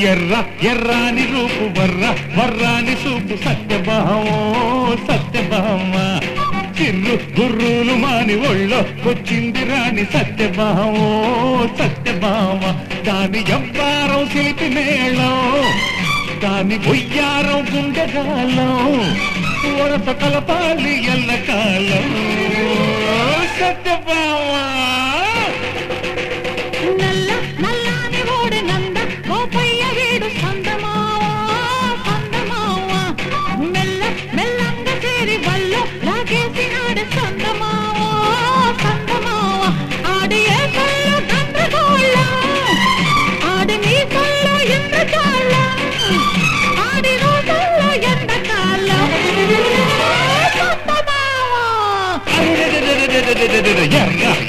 ఎర్ర ఎర్రాని రూపు వర్రాని సూపు సత్యభామో సత్యభామ చిర్రు గుర్రులు మాని ఒళ్ళో వచ్చింది రాణి సత్యభామో సత్యభామ దాని ఎవ్వారం శిల్పి మేళం దాని ఒయ్యారం గుండెగాలం వరస కలపాలి ఎల్లకాలం సత్యభామ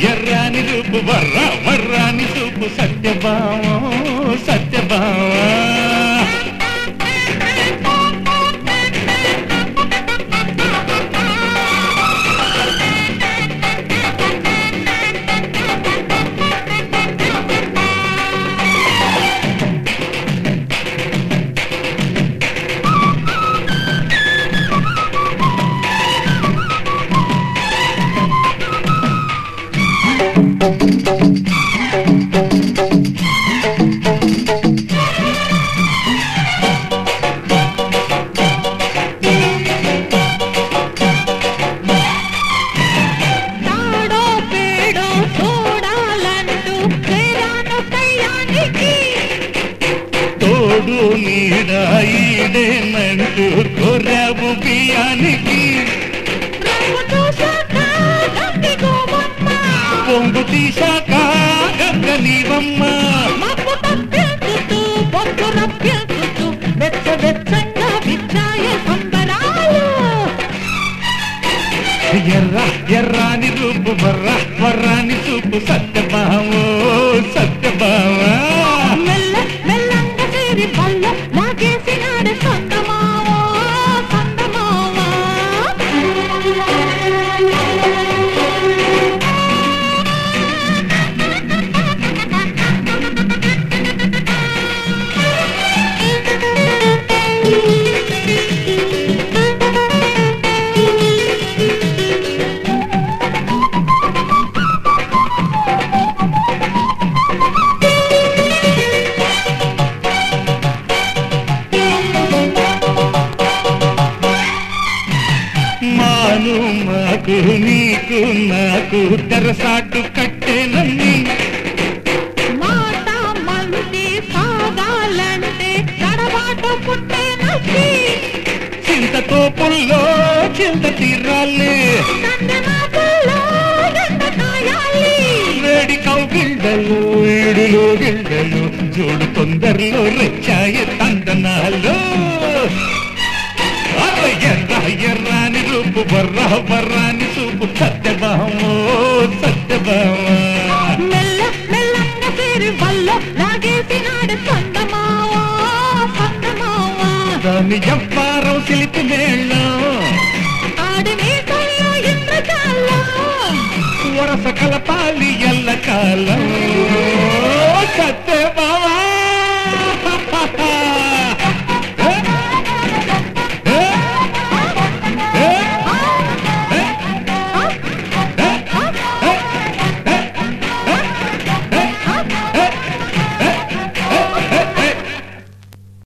ఎర్రాని రూపు వర్రాని సూపు సత్యభామో సత్యభామ తోడు నీడాయిడేనంటూ కొరావు బియ్యానికి పొంగు తీశాక గంగ నీవమ్మ ఎర్ర ఎర్రాని రూపు వర్రాని సూపు సత్యభామో సత్యభామ మాకు నీకు నాకు తెరసాటు కట్టేనని మాట మంది సాగాలంటే తడబాటు పుట్టేనని చింతతో పుల్లో చింత తీరాలే వేడి కౌగిళ్ళలు ఈడులో గిళ్ళలు చూడు తొందరలో రెచ్చాయి తందనాలు ఎర్రాని రూపు వర్రాని సూపు సత్యభామో సత్యభామ మెల్లంగా పేరు వల్ల లాగేసినాడు సందమావా సందమావా దాని ఎవ్వారం శిల్పి మేళం ఆడనే కళ్ళ ఇంద్రజాలం వరస కలపాలి ఎల్లకాలం సత్య